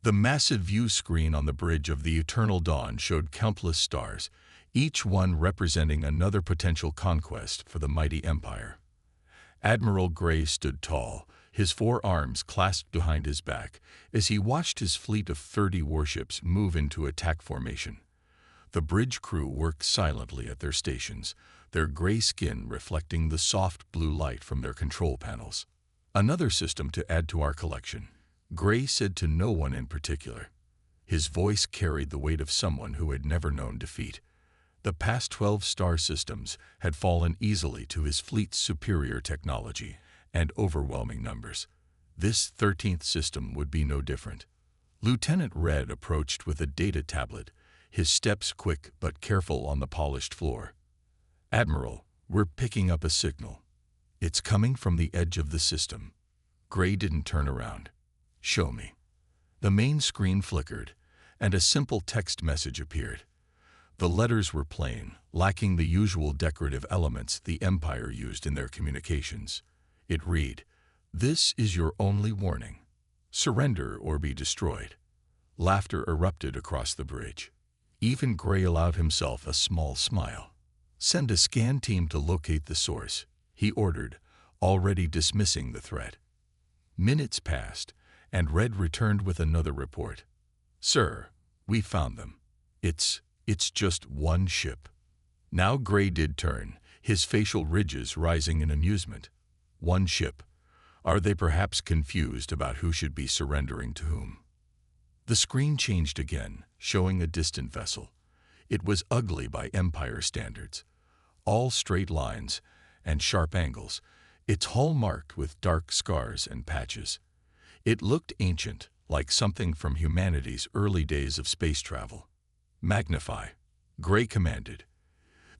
The massive view screen on the bridge of the Eternal Dawn showed countless stars, each one representing another potential conquest for the mighty empire. Admiral Gray stood tall, his 4 arms clasped behind his back, as he watched his fleet of 30 warships move into attack formation. The bridge crew worked silently at their stations, their gray skin reflecting the soft blue light from their control panels. "Another system to add to our collection," Gray said to no one in particular. His voice carried the weight of someone who had never known defeat. The past 12 star systems had fallen easily to his fleet's superior technology and overwhelming numbers. This 13th system would be no different. Lieutenant Red approached with a data tablet, his steps quick but careful on the polished floor. "Admiral, we're picking up a signal. It's coming from the edge of the system." Gray didn't turn around. "Show me." The main screen flickered, and a simple text message appeared. The letters were plain, lacking the usual decorative elements the Empire used in their communications. It read, "This is your only warning. Surrender or be destroyed." Laughter erupted across the bridge. Even Gray allowed himself a small smile. "Send a scan team to locate the source," he ordered, already dismissing the threat. Minutes passed, and Red returned with another report. "Sir, we found them. It's just one ship." Now Gray did turn, his facial ridges rising in amusement. One ship. Are they perhaps confused about who should be surrendering to whom? The screen changed again, showing a distant vessel. It was ugly by Empire standards. All straight lines and sharp angles, its hull marked with dark scars and patches. It looked ancient, like something from humanity's early days of space travel. "Magnify," Gray commanded.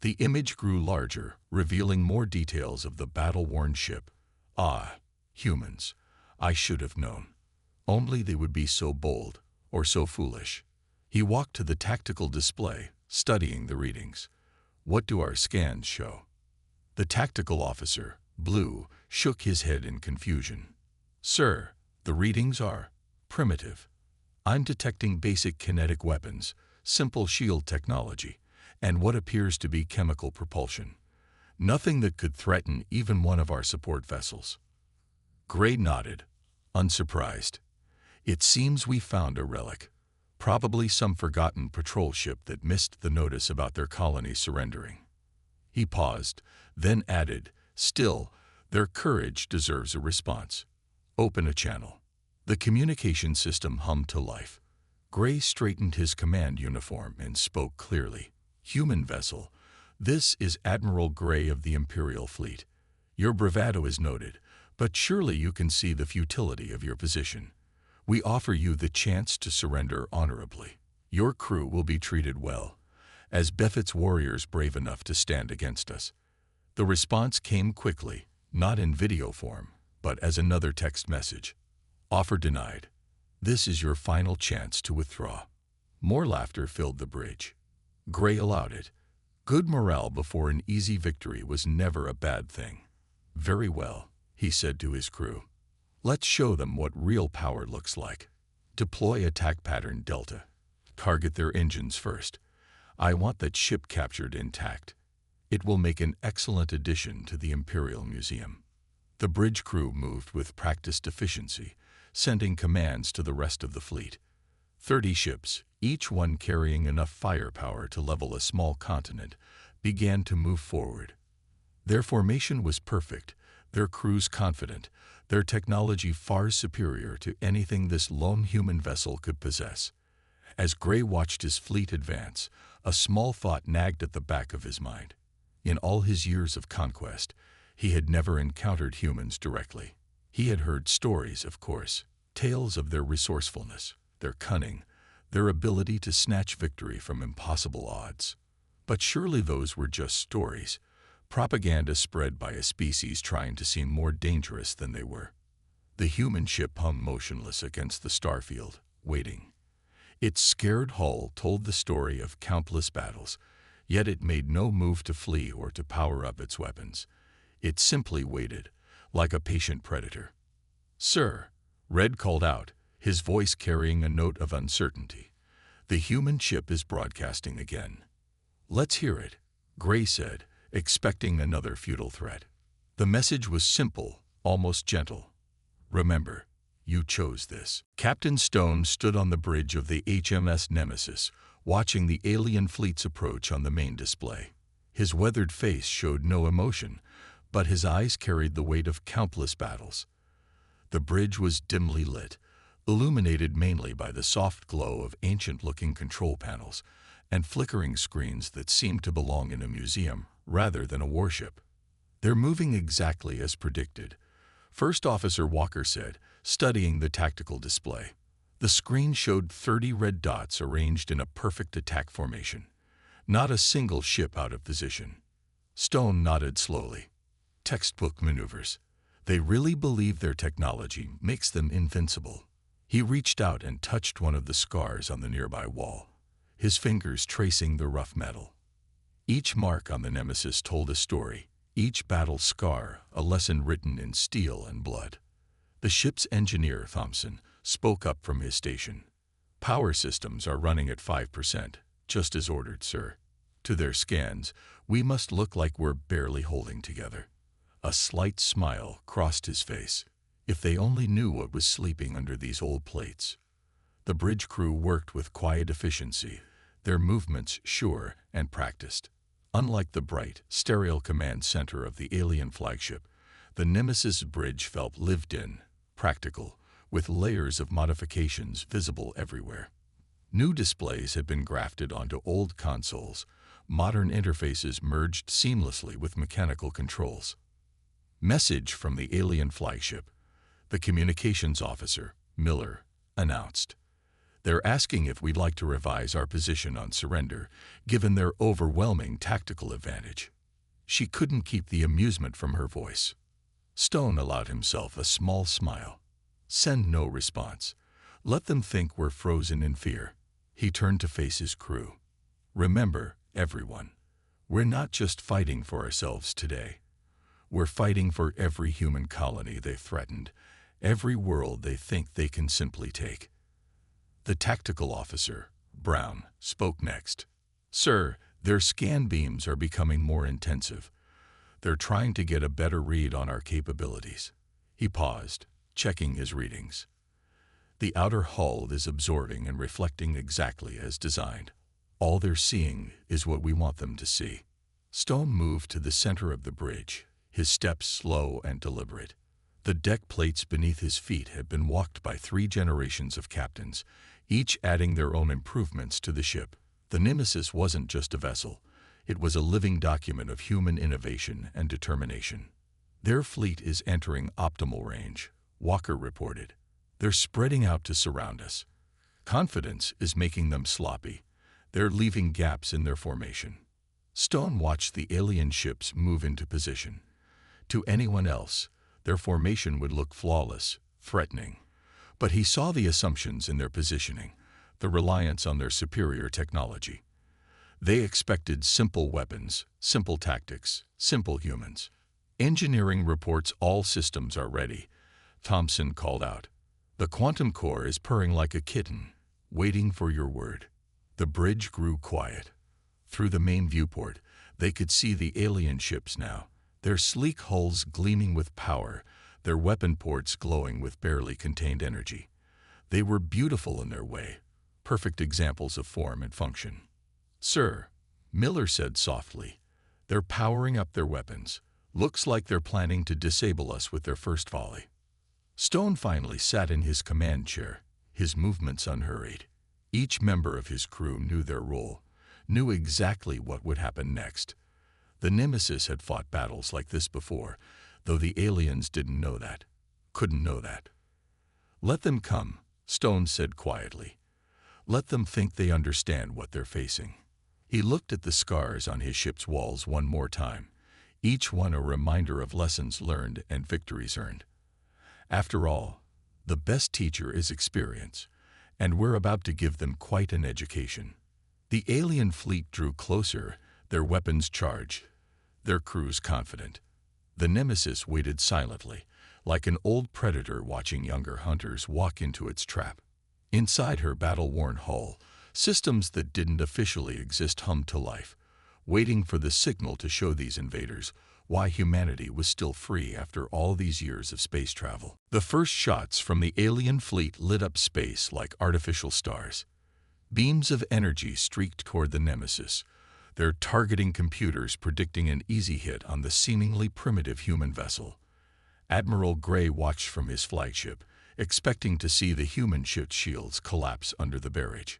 The image grew larger, revealing more details of the battle-worn ship. "Ah, humans. I should have known. Only they would be so bold, or so foolish." He walked to the tactical display, studying the readings. "What do our scans show?" The tactical officer, Blue, shook his head in confusion. "Sir, the readings are primitive. I'm detecting basic kinetic weapons, simple shield technology, and what appears to be chemical propulsion. Nothing that could threaten even one of our support vessels." Gray nodded, unsurprised. "It seems we found a relic. Probably some forgotten patrol ship that missed the notice about their colony surrendering." He paused, then added, "Still, their courage deserves a response. Open a channel." The communication system hummed to life. Gray straightened his command uniform and spoke clearly. "Human vessel, this is Admiral Gray of the Imperial Fleet. Your bravado is noted, but surely you can see the futility of your position. We offer you the chance to surrender honorably. Your crew will be treated well, as befits warriors brave enough to stand against us." The response came quickly, not in video form, but as another text message. "Offer denied. This is your final chance to withdraw." More laughter filled the bridge. Gray allowed it. Good morale before an easy victory was never a bad thing. "Very well," he said to his crew. "Let's show them what real power looks like. Deploy attack pattern Delta. Target their engines first. I want that ship captured intact. It will make an excellent addition to the Imperial Museum." The bridge crew moved with practiced efficiency, sending commands to the rest of the fleet. 30 ships, each one carrying enough firepower to level a small continent, began to move forward. Their formation was perfect, their crews confident, their technology far superior to anything this lone human vessel could possess. As Gray watched his fleet advance, a small thought nagged at the back of his mind. In all his years of conquest, he had never encountered humans directly. He had heard stories, of course, tales of their resourcefulness, their cunning, their ability to snatch victory from impossible odds. But surely those were just stories, propaganda spread by a species trying to seem more dangerous than they were. The human ship hung motionless against the starfield, waiting. Its scared hull told the story of countless battles, yet it made no move to flee or to power up its weapons. It simply waited, like a patient predator. "Sir," Red called out, his voice carrying a note of uncertainty. "The human ship is broadcasting again." "Let's hear it," Gray said, expecting another futile threat. The message was simple, almost gentle. "Remember, you chose this." Captain Stone stood on the bridge of the HMS Nemesis, watching the alien fleet's approach on the main display. His weathered face showed no emotion, but his eyes carried the weight of countless battles. The bridge was dimly lit, illuminated mainly by the soft glow of ancient-looking control panels and flickering screens that seemed to belong in a museum rather than a warship. "They're moving exactly as predicted," First Officer Walker said, studying the tactical display. The screen showed 30 red dots arranged in a perfect attack formation. Not a single ship out of position. Stone nodded slowly. "Textbook maneuvers. They really believe their technology makes them invincible." He reached out and touched one of the scars on the nearby wall, his fingers tracing the rough metal. Each mark on the Nemesis told a story, each battle scar a lesson written in steel and blood. The ship's engineer, Thompson, spoke up from his station. "Power systems are running at 5%, just as ordered, sir. To their scans, we must look like we're barely holding together." A slight smile crossed his face. If they only knew what was sleeping under these old plates. The bridge crew worked with quiet efficiency, their movements sure and practiced. Unlike the bright, sterile command center of the alien flagship, the Nemesis bridge felt lived in, practical, with layers of modifications visible everywhere. New displays had been grafted onto old consoles, modern interfaces merged seamlessly with mechanical controls. "Message from the alien flagship," the communications officer, Miller, announced. "They're asking if we'd like to revise our position on surrender, given their overwhelming tactical advantage." She couldn't keep the amusement from her voice. Stone allowed himself a small smile. "Send no response. Let them think we're frozen in fear." He turned to face his crew. "Remember, everyone, we're not just fighting for ourselves today. We're fighting for every human colony they've threatened, every world they think they can simply take." The tactical officer, Brown, spoke next. "Sir, their scan beams are becoming more intensive. They're trying to get a better read on our capabilities." He paused, checking his readings. "The outer hull is absorbing and reflecting exactly as designed. All they're seeing is what we want them to see." Stone moved to the center of the bridge, his steps slow and deliberate. The deck plates beneath his feet had been walked by 3 generations of captains, each adding their own improvements to the ship. The Nemesis wasn't just a vessel. It was a living document of human innovation and determination. "Their fleet is entering optimal range," Walker reported. "They're spreading out to surround us. Confidence is making them sloppy. They're leaving gaps in their formation." Stone watched the alien ships move into position. To anyone else, their formation would look flawless, threatening. But he saw the assumptions in their positioning, the reliance on their superior technology. They expected simple weapons, simple tactics, simple humans. "Engineering reports all systems are ready," Thompson called out. "The quantum core is purring like a kitten, waiting for your word." The bridge grew quiet. Through the main viewport, they could see the alien ships now, their sleek hulls gleaming with power, their weapon ports glowing with barely contained energy. They were beautiful in their way, perfect examples of form and function. "Sir," Miller said softly, "they're powering up their weapons. Looks like they're planning to disable us with their first volley." Stone finally sat in his command chair, his movements unhurried. Each member of his crew knew their role, knew exactly what would happen next. The Nemesis had fought battles like this before, though the aliens didn't know that, couldn't know that. "Let them come," Stone said quietly. "Let them think they understand what they're facing." He looked at the scars on his ship's walls one more time, each one a reminder of lessons learned and victories earned. After all, the best teacher is experience, and we're about to give them quite an education. The alien fleet drew closer, their weapons charged, their crews confident. The Nemesis waited silently, like an old predator watching younger hunters walk into its trap. Inside her battle-worn hull, systems that didn't officially exist hummed to life, waiting for the signal to show these invaders why humanity was still free after all these years of space travel. The first shots from the alien fleet lit up space like artificial stars. Beams of energy streaked toward the Nemesis, their targeting computers predicting an easy hit on the seemingly primitive human vessel. Admiral Gray watched from his flagship, expecting to see the human ship's shields collapse under the barrage.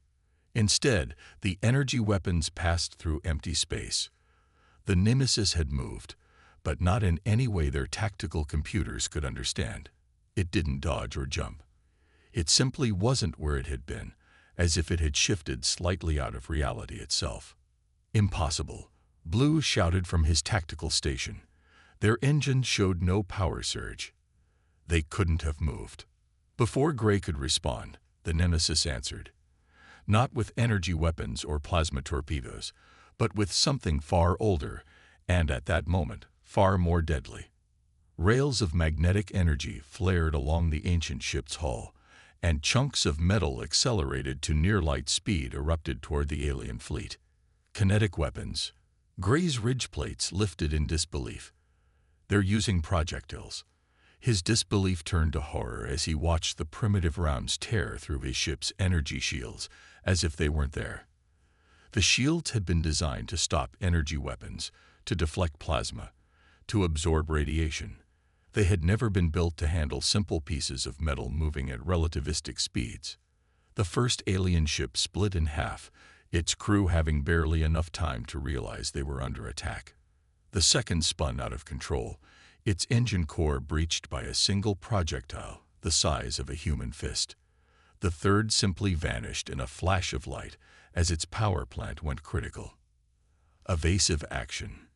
Instead, the energy weapons passed through empty space. The Nemesis had moved, but not in any way their tactical computers could understand. It didn't dodge or jump. It simply wasn't where it had been, as if it had shifted slightly out of reality itself. Impossible, Blue shouted from his tactical station. Their engines showed no power surge. They couldn't have moved. Before Gray could respond, the Nemesis answered. Not with energy weapons or plasma torpedoes, but with something far older, and at that moment, far more deadly. Rails of magnetic energy flared along the ancient ship's hull, and chunks of metal accelerated to near-light speed erupted toward the alien fleet. Kinetic weapons. Gray's ridge plates lifted in disbelief. They're using projectiles. His disbelief turned to horror as he watched the primitive rounds tear through his ship's energy shields as if they weren't there. The shields had been designed to stop energy weapons, to deflect plasma, to absorb radiation. They had never been built to handle simple pieces of metal moving at relativistic speeds. The first alien ship split in half, its crew having barely enough time to realize they were under attack. The second spun out of control, its engine core breached by a single projectile the size of a human fist. The third simply vanished in a flash of light as its power plant went critical. Evasive action,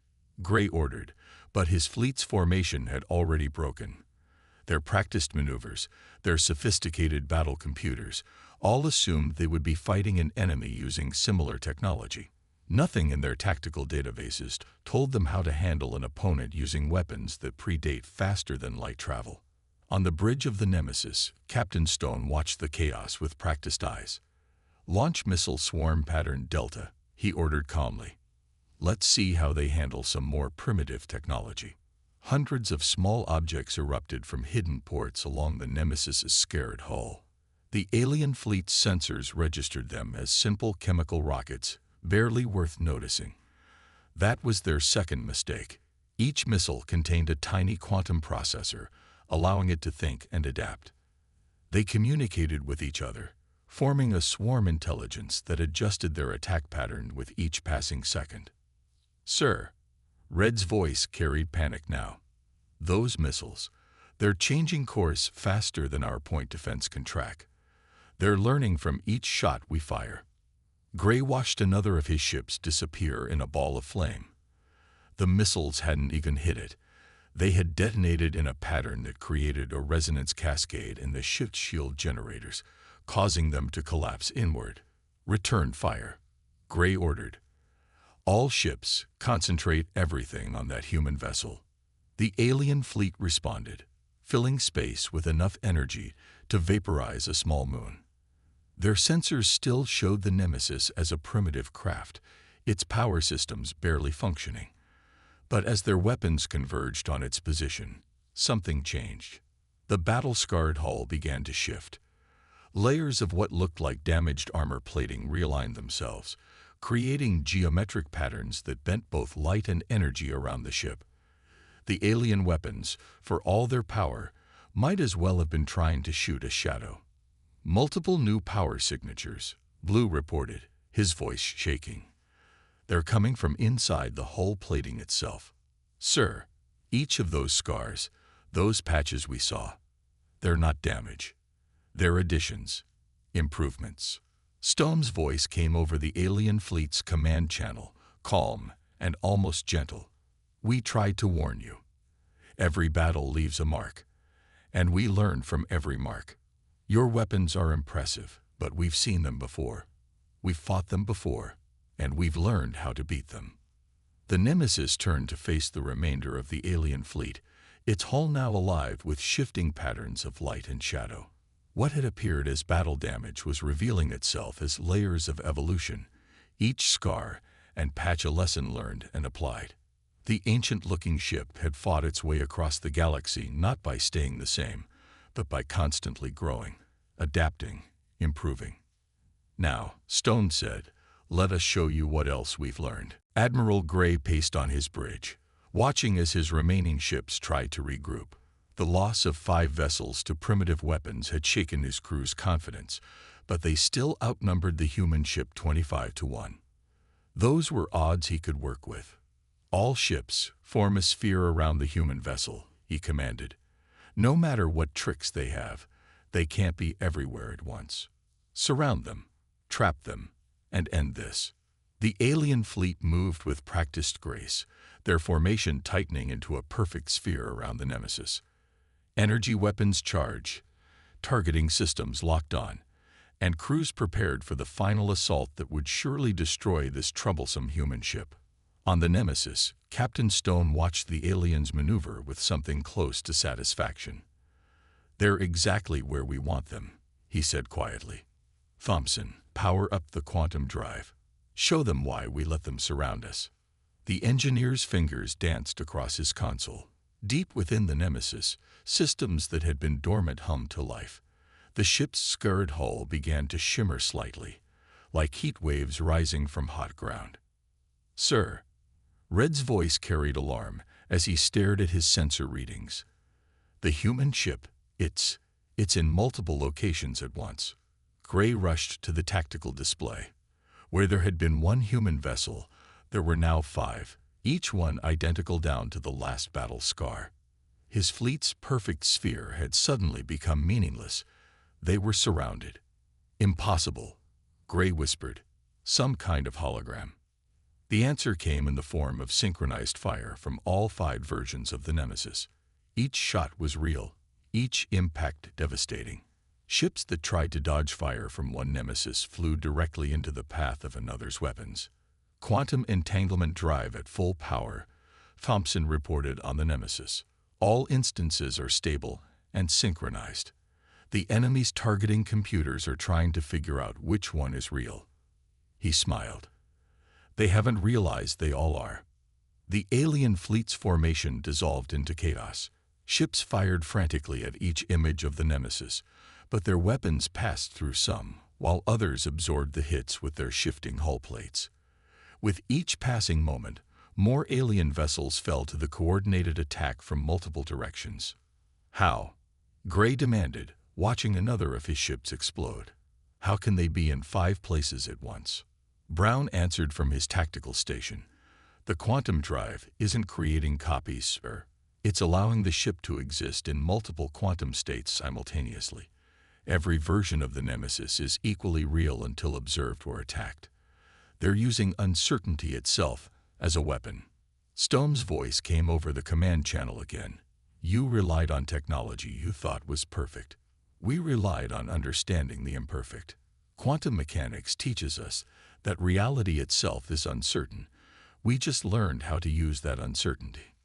Gray ordered, but his fleet's formation had already broken. Their practiced maneuvers, their sophisticated battle computers, all assumed they would be fighting an enemy using similar technology. Nothing in their tactical databases told them how to handle an opponent using weapons that predate faster than light travel. On the bridge of the Nemesis, Captain Stone watched the chaos with practiced eyes. "Launch missile swarm pattern Delta," he ordered calmly. "Let's see how they handle some more primitive technology." Hundreds of small objects erupted from hidden ports along the Nemesis's scared hull. The alien fleet's sensors registered them as simple chemical rockets, barely worth noticing. That was their second mistake. Each missile contained a tiny quantum processor, allowing it to think and adapt. They communicated with each other, forming a swarm intelligence that adjusted their attack pattern with each passing second. "Sir," Red's voice carried panic now. "Those missiles, they're changing course faster than our point defense can track. They're learning from each shot we fire." Gray watched another of his ships disappear in a ball of flame. The missiles hadn't even hit it. They had detonated in a pattern that created a resonance cascade in the ship's shield generators, causing them to collapse inward. "Return fire," Gray ordered. "All ships, concentrate everything on that human vessel." The alien fleet responded, filling space with enough energy to vaporize a small moon. Their sensors still showed the Nemesis as a primitive craft, its power systems barely functioning. But as their weapons converged on its position, something changed. The battle-scarred hull began to shift. Layers of what looked like damaged armor plating realigned themselves, creating geometric patterns that bent both light and energy around the ship. The alien weapons, for all their power, might as well have been trying to shoot a shadow. "Multiple new power signatures," Blue reported, his voice shaking. "They're coming from inside the hull plating itself. Sir, each of those scars, those patches we saw, they're not damage. They're additions, improvements." Stone's voice came over the alien fleet's command channel, calm and almost gentle. "We tried to warn you. Every battle leaves a mark, and we learn from every mark. Your weapons are impressive, but we've seen them before. We've fought them before, and we've learned how to beat them." The Nemesis turned to face the remainder of the alien fleet, its hull now alive with shifting patterns of light and shadow. What had appeared as battle damage was revealing itself as layers of evolution, each scar and patch a lesson learned and applied. The ancient-looking ship had fought its way across the galaxy not by staying the same, but by constantly growing, adapting, improving. "Now," Stone said, "let us show you what else we've learned." Admiral Gray paced on his bridge, watching as his remaining ships tried to regroup. The loss of 5 vessels to primitive weapons had shaken his crew's confidence, but they still outnumbered the human ship 25-1. Those were odds he could work with. "All ships form a sphere around the human vessel," he commanded. "No matter what tricks they have, they can't be everywhere at once. Surround them, trap them, and end this." The alien fleet moved with practiced grace, their formation tightening into a perfect sphere around the nemesis. Energy weapons charged, targeting systems locked on, and crews prepared for the final assault that would surely destroy this troublesome human ship. On the nemesis, Captain Stone watched the aliens maneuver with something close to satisfaction. "They're exactly where we want them," he said quietly. "Thompson, power up the quantum drive. Show them why we let them surround us." The engineer's fingers danced across his console. Deep within the nemesis, systems that had been dormant hummed to life. The ship's scarred hull began to shimmer slightly, like heat waves rising from hot ground. "Sir," Red's voice carried alarm as he stared at his sensor readings. "The human ship, it's in multiple locations at once." Gray rushed to the tactical display. Where there had been 1 human vessel, there were now 5, each one identical down to the last battle scar. His fleet's perfect sphere had suddenly become meaningless. They were surrounded. "Impossible," Gray whispered. "Some kind of hologram." The answer came in the form of synchronized fire from all 5 versions of the nemesis. Each shot was real, each impact devastating. Ships that tried to dodge fire from one nemesis flew directly into the path of another's weapons. "Quantum entanglement drive at full power," Thompson reported on the nemesis. "All instances are stable and synchronized. The enemy's targeting computers are trying to figure out which one is real." He smiled. "They haven't realized they all are." The alien fleet's formation dissolved into chaos. Ships fired frantically at each image of the nemesis, but their weapons passed through some, while others absorbed the hits with their shifting hull plates. With each passing moment, more alien vessels fell to the coordinated attack from multiple directions. "How?" Gray demanded, watching another of his ships explode. "How can they be in 5 places at once?" Brown answered from his tactical station. "The quantum drive isn't creating copies, sir. It's allowing the ship to exist in multiple quantum states simultaneously. Every version of the nemesis is equally real until observed or attacked. They're using uncertainty itself as a weapon." Stone's voice came over the command channel again. "You relied on technology you thought was perfect. We relied on understanding the imperfect. Quantum mechanics teaches us that reality itself is uncertain. We just learned how to use that uncertainty."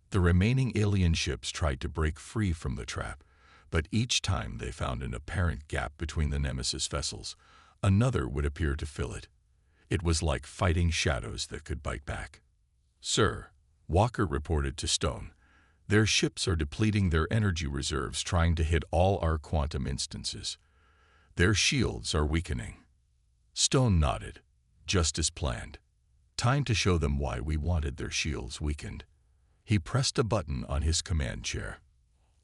The remaining alien ships tried to break free from the trap, but each time they found an apparent gap between the nemesis vessels, another would appear to fill it. It was like fighting shadows that could bite back. "Sir," Walker reported to Stone, "their ships are depleting their energy reserves trying to hit all our quantum instances. Their shields are weakening." Stone nodded. "Just as planned. Time to show them why we wanted their shields weakened." He pressed a button on his command chair.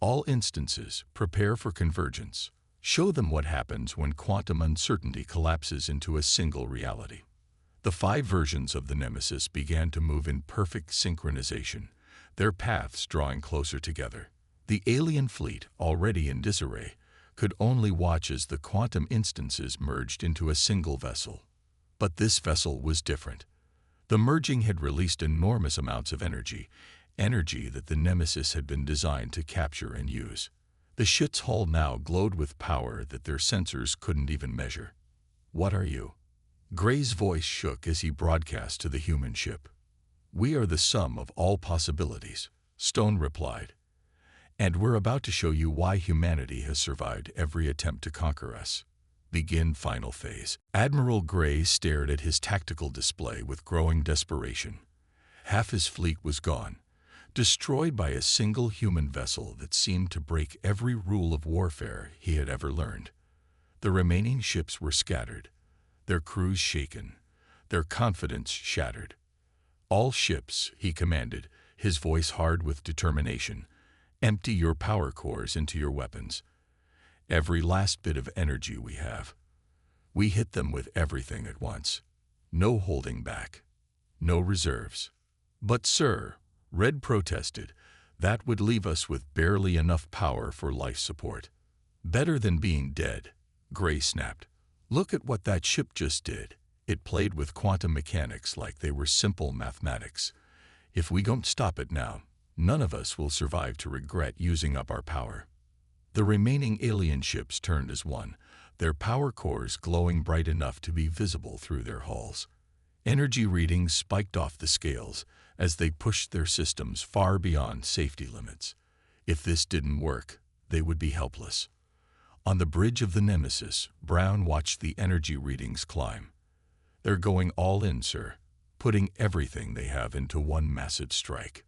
"All instances, prepare for convergence. Show them what happens when quantum uncertainty collapses into a single reality." The 5 versions of the nemesis began to move in perfect synchronization, their paths drawing closer together. The alien fleet, already in disarray, could only watch as the quantum instances merged into a single vessel. But this vessel was different. The merging had released enormous amounts of energy that the nemesis had been designed to capture and use. The ship's hull now glowed with power that their sensors couldn't even measure. "What are you?" Gray's voice shook as he broadcast to the human ship. "We are the sum of all possibilities," Stone replied. And we're about to show you why humanity has survived every attempt to conquer us. Begin final phase. Admiral Gray stared at his tactical display with growing desperation. Half his fleet was gone, destroyed by a single human vessel that seemed to break every rule of warfare he had ever learned. The remaining ships were scattered, their crews shaken, their confidence shattered. All ships, he commanded, his voice hard with determination, empty your power cores into your weapons. Every last bit of energy we have. We hit them with everything at once. No holding back. No reserves. But sir, Red protested, that would leave us with barely enough power for life support. Better than being dead, Gray snapped. Look at what that ship just did. It played with quantum mechanics like they were simple mathematics. If we don't stop it now, none of us will survive to regret using up our power. The remaining alien ships turned as one, their power cores glowing bright enough to be visible through their hulls. Energy readings spiked off the scales as they pushed their systems far beyond safety limits. If this didn't work, they would be helpless. On the bridge of the Nemesis, Brown watched the energy readings climb. They're going all in, sir, putting everything they have into one massive strike.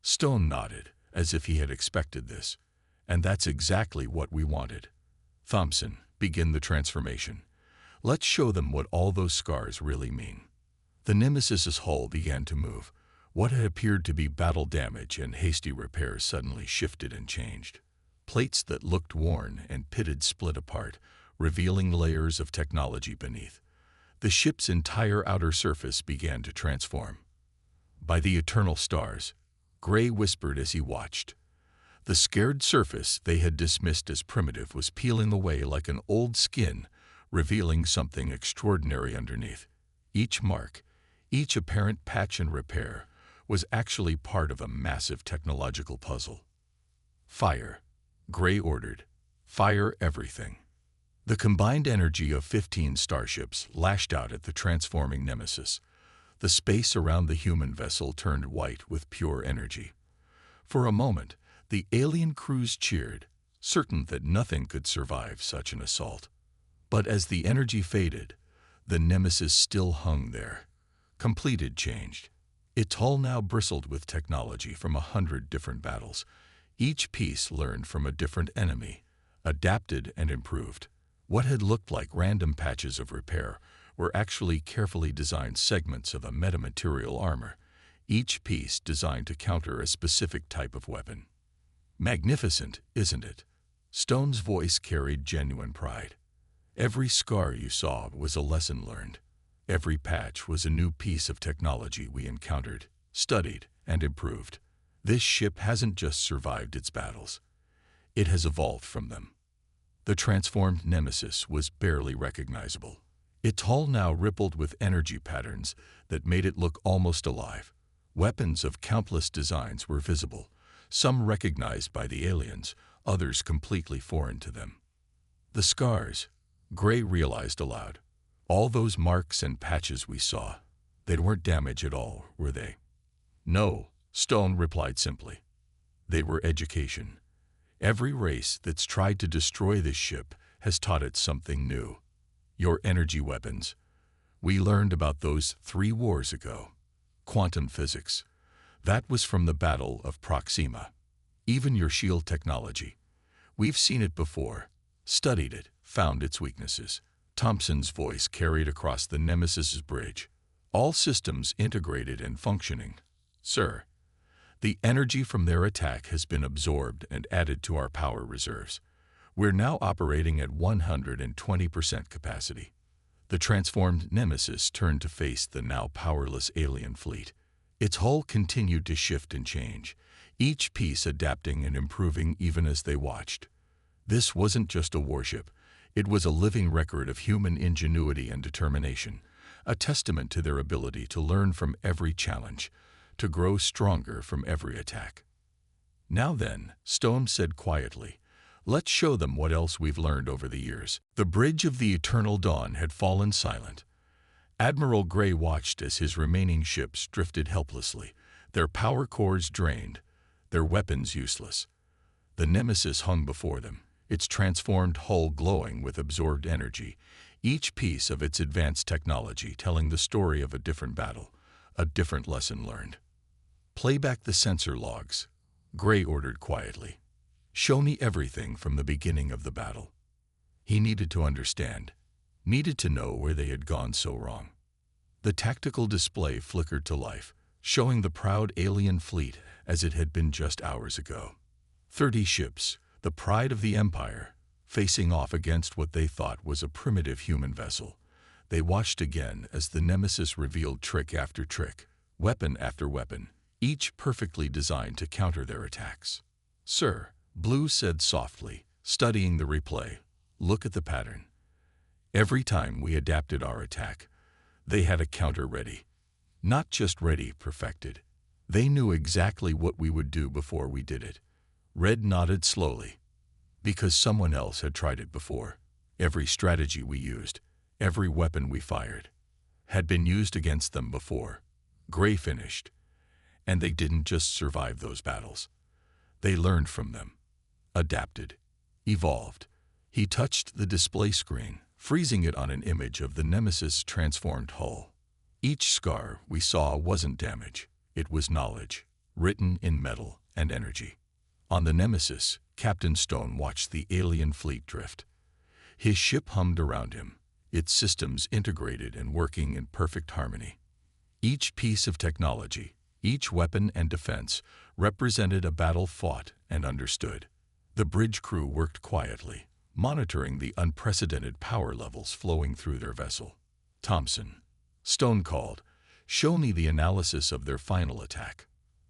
Stone nodded, as if he had expected this. And that's exactly what we wanted. Thompson, begin the transformation. Let's show them what all those scars really mean. The Nemesis's hull began to move. What had appeared to be battle damage and hasty repairs suddenly shifted and changed. Plates that looked worn and pitted split apart, revealing layers of technology beneath. The ship's entire outer surface began to transform. By the eternal stars, Gray whispered as he watched. The scared surface they had dismissed as primitive was peeling away like an old skin, revealing something extraordinary underneath. Each mark, each apparent patch and repair, was actually part of a massive technological puzzle. Fire, Gray ordered. Fire everything. The combined energy of 15 starships lashed out at the transforming Nemesis. The space around the human vessel turned white with pure energy. For a moment, the alien crews cheered, certain that nothing could survive such an assault. But as the energy faded, the Nemesis still hung there. Completed changed. Its hull now bristled with technology from 100 different battles. Each piece learned from a different enemy, adapted and improved. What had looked like random patches of repair were actually carefully designed segments of a metamaterial armor, each piece designed to counter a specific type of weapon. Magnificent, isn't it? Stone's voice carried genuine pride. Every scar you saw was a lesson learned. Every patch was a new piece of technology we encountered, studied, and improved. This ship hasn't just survived its battles. It has evolved from them. The transformed Nemesis was barely recognizable. Its hull now rippled with energy patterns that made it look almost alive. Weapons of countless designs were visible, some recognized by the aliens, others completely foreign to them. The scars, Gray realized aloud. All those marks and patches we saw, they weren't damage at all, were they? No, Stone replied simply. They were education. Every race that's tried to destroy this ship has taught it something new. Your energy weapons. We learned about those 3 wars ago. Quantum physics. That was from the Battle of Proxima. Even your shield technology. We've seen it before, studied it, found its weaknesses. Thompson's voice carried across the Nemesis's bridge. All systems integrated and functioning. Sir, the energy from their attack has been absorbed and added to our power reserves. We're now operating at 120% capacity. The transformed Nemesis turned to face the now powerless alien fleet. Its hull continued to shift and change, each piece adapting and improving even as they watched. This wasn't just a warship. It was a living record of human ingenuity and determination, a testament to their ability to learn from every challenge, to grow stronger from every attack. Now then, Stone said quietly, let's show them what else we've learned over the years. The bridge of the eternal dawn had fallen silent. Admiral Gray watched as his remaining ships drifted helplessly, their power cores drained, their weapons useless. The Nemesis hung before them, its transformed hull glowing with absorbed energy, each piece of its advanced technology telling the story of a different battle, a different lesson learned. "Play back the sensor logs," Gray ordered quietly. "Show me everything from the beginning of the battle." He needed to understand, needed to know where they had gone so wrong. The tactical display flickered to life, showing the proud alien fleet as it had been just hours ago. 30 ships, the pride of the Empire, facing off against what they thought was a primitive human vessel. They watched again as the Nemesis revealed trick after trick, weapon after weapon, each perfectly designed to counter their attacks. "Sir," Blue said softly, studying the replay, "look at the pattern. Every time we adapted our attack, they had a counter ready. Not just ready, perfected. They knew exactly what we would do before we did it." Red nodded slowly. "Because someone else had tried it before. Every strategy we used, every weapon we fired, had been used against them before." Gray finished. "And they didn't just survive those battles. They learned from them, adapted, evolved." He touched the display screen, freezing it on an image of the Nemesis' transformed hull. Each scar we saw wasn't damage, it was knowledge, written in metal and energy. On the Nemesis, Captain Stone watched the alien fleet drift. His ship hummed around him, its systems integrated and working in perfect harmony. Each piece of technology, each weapon and defense, represented a battle fought and understood. The bridge crew worked quietly, monitoring the unprecedented power levels flowing through their vessel. "Thompson," Stone called, "show me the analysis of their final attack."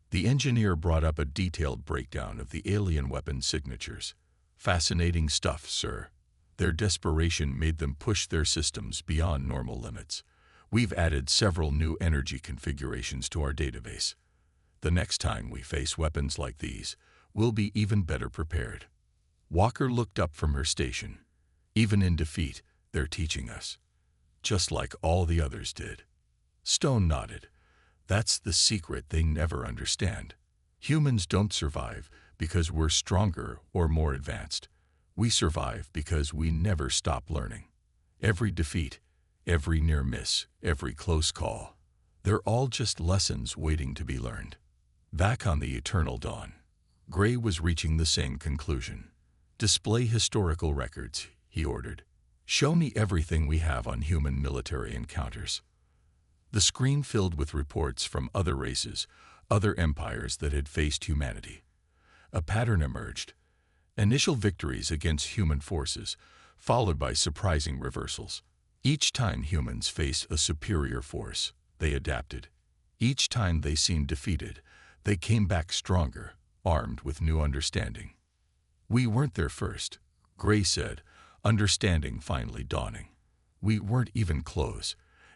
The engineer brought up a detailed breakdown of the alien weapon signatures. "Fascinating stuff, sir. Their desperation made them push their systems beyond normal limits. We've added several new energy configurations to our database. The next time we face weapons like these, we'll be even better prepared." Walker looked up from her station. "Even in defeat, they're teaching us. Just like all the others did." Stone nodded. "That's the secret they never understand. Humans don't survive because we're stronger or more advanced. We survive because we never stop learning. Every defeat, every near miss, every close call, they're all just lessons waiting to be learned." Back on the Eternal Dawn, Gray was reaching the same conclusion. "Display historical records," he ordered. "Show me everything we have on human military encounters." The screen filled with reports from other races, other empires that had faced humanity. A pattern emerged. Initial victories against human forces, followed by surprising reversals. Each time humans faced a superior force, they adapted. Each time they seemed defeated, they came back stronger, armed with new understanding. "We weren't there first," Gray said, understanding finally dawning. "We weren't even close.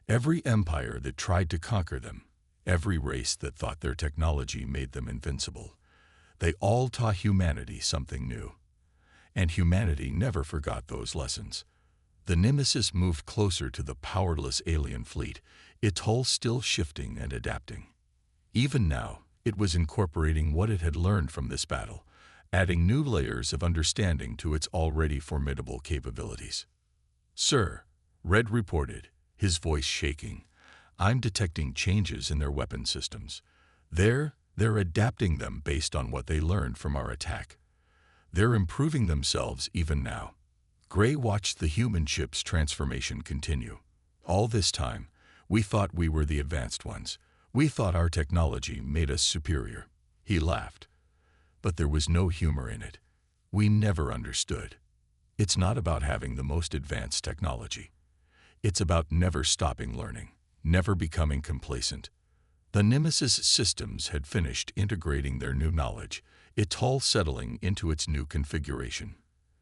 Every empire that tried to conquer them, every race that thought their technology made them invincible, they all taught humanity something new. And humanity never forgot those lessons." The Nemesis moved closer to the powerless alien fleet, its hull still shifting and adapting. Even now, it was incorporating what it had learned from this battle, adding new layers of understanding to its already formidable capabilities. "Sir," Red reported, his voice shaking, "I'm detecting changes in their weapon systems. They're adapting them based on what they learned from our attack. They're improving themselves even now." Gray watched the human ship's transformation continue. "All this time, we thought we were the advanced ones. We thought our technology made us superior." He laughed. But there was no humor in it. "We never understood. It's not about having the most advanced technology. It's about never stopping learning, never becoming complacent." The Nemesis systems had finished integrating their new knowledge, its hull settling into its new configuration.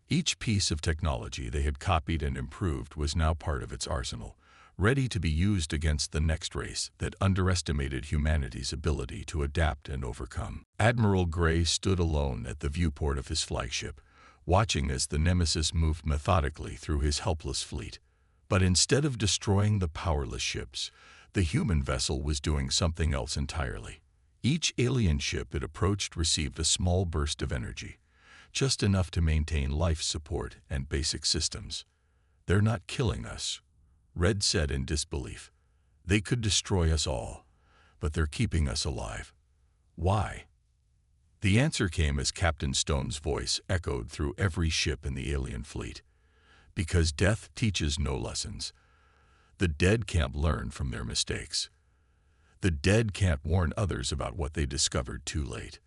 Each piece of technology they had copied and improved was now part of its arsenal, ready to be used against the next race that underestimated humanity's ability to adapt and overcome. Admiral Gray stood alone at the viewport of his flagship, watching as the Nemesis moved methodically through his helpless fleet. But instead of destroying the powerless ships, the human vessel was doing something else entirely. Each alien ship it approached received a small burst of energy, just enough to maintain life support and basic systems. They're not killing us, Red said in disbelief. They could destroy us all, but they're keeping us alive. Why? The answer came as Captain Stone's voice echoed through every ship in the alien fleet. Because death teaches no lessons. The dead can't learn from their mistakes. The dead can't warn others about what they discovered too late.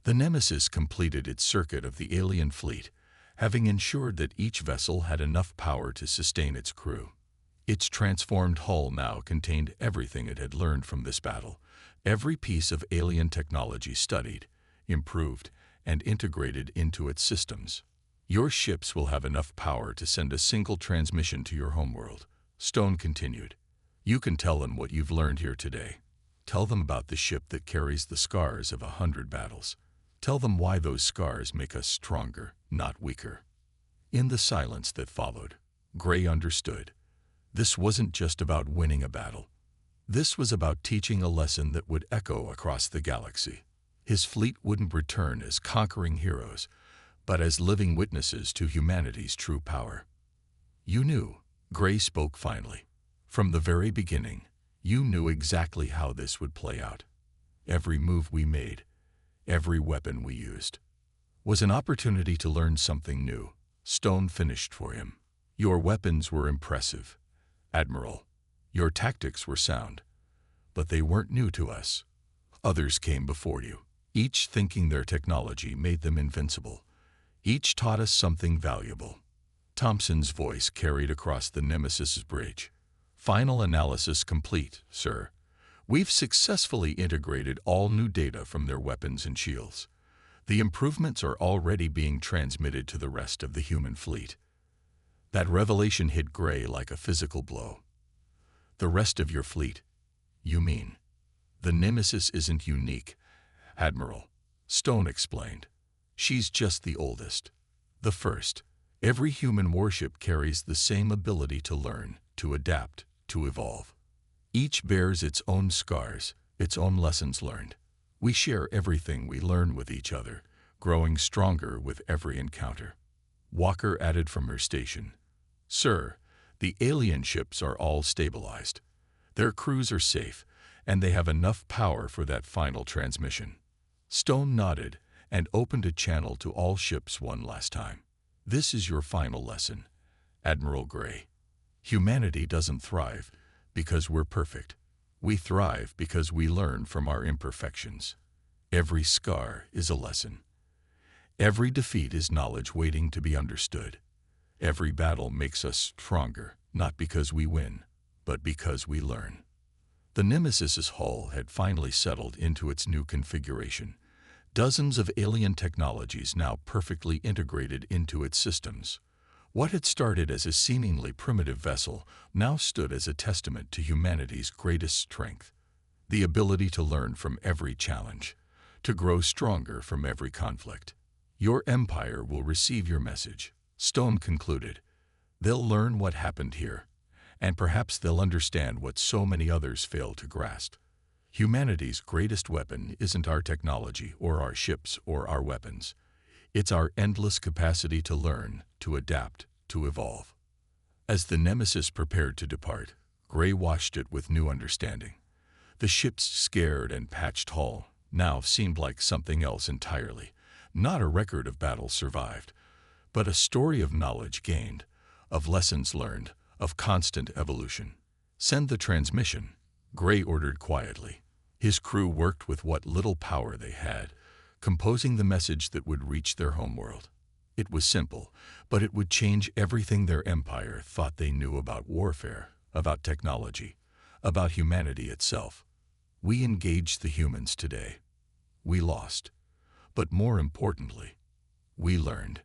The Nemesis completed its circuit of the alien fleet, having ensured that each vessel had enough power to sustain its crew. Its transformed hull now contained everything it had learned from this battle, every piece of alien technology studied, improved, and integrated into its systems. Your ships will have enough power to send a single transmission to your homeworld, Stone continued. You can tell them what you've learned here today. Tell them about the ship that carries the scars of 100 battles. Tell them why those scars make us stronger, not weaker. In the silence that followed, Gray understood. This wasn't just about winning a battle. This was about teaching a lesson that would echo across the galaxy. His fleet wouldn't return as conquering heroes, but as living witnesses to humanity's true power. You knew, Gray spoke finally. From the very beginning, you knew exactly how this would play out. Every move we made, every weapon we used, was an opportunity to learn something new. Stone finished for him. Your weapons were impressive, Admiral. Your tactics were sound, but they weren't new to us. Others came before you, each thinking their technology made them invincible. Each taught us something valuable. Thompson's voice carried across the Nemesis's bridge. Final analysis complete, sir. We've successfully integrated all new data from their weapons and shields. The improvements are already being transmitted to the rest of the human fleet. That revelation hit Gray like a physical blow. The rest of your fleet, you mean? The Nemesis isn't unique, Admiral, Stone explained. She's just the oldest. The first. Every human warship carries the same ability to learn, to adapt, to evolve. Each bears its own scars, its own lessons learned. We share everything we learn with each other, growing stronger with every encounter. Walker added from her station. Sir, the alien ships are all stabilized. Their crews are safe, and they have enough power for that final transmission. Stone nodded and opened a channel to all ships one last time. This is your final lesson, Admiral Gray. Humanity doesn't thrive because we're perfect. We thrive because we learn from our imperfections. Every scar is a lesson. Every defeat is knowledge waiting to be understood. Every battle makes us stronger, not because we win, but because we learn. The Nemesis's hull had finally settled into its new configuration. Dozens of alien technologies now perfectly integrated into its systems. What had started as a seemingly primitive vessel now stood as a testament to humanity's greatest strength. The ability to learn from every challenge, to grow stronger from every conflict. Your empire will receive your message, Stone concluded. They'll learn what happened here, and perhaps they'll understand what so many others fail to grasp. Humanity's greatest weapon isn't our technology or our ships or our weapons. It's our endless capacity to learn, to adapt, to evolve. As the Nemesis prepared to depart, Gray watched it with new understanding. The ship's scared and patched hull now seemed like something else entirely, not a record of battles survived, but a story of knowledge gained, of lessons learned, of constant evolution. Send the transmission, Gray ordered quietly. His crew worked with what little power they had, composing the message that would reach their homeworld. It was simple, but it would change everything their empire thought they knew about warfare, about technology, about humanity itself. We engaged the humans today. We lost. But more importantly, we learned.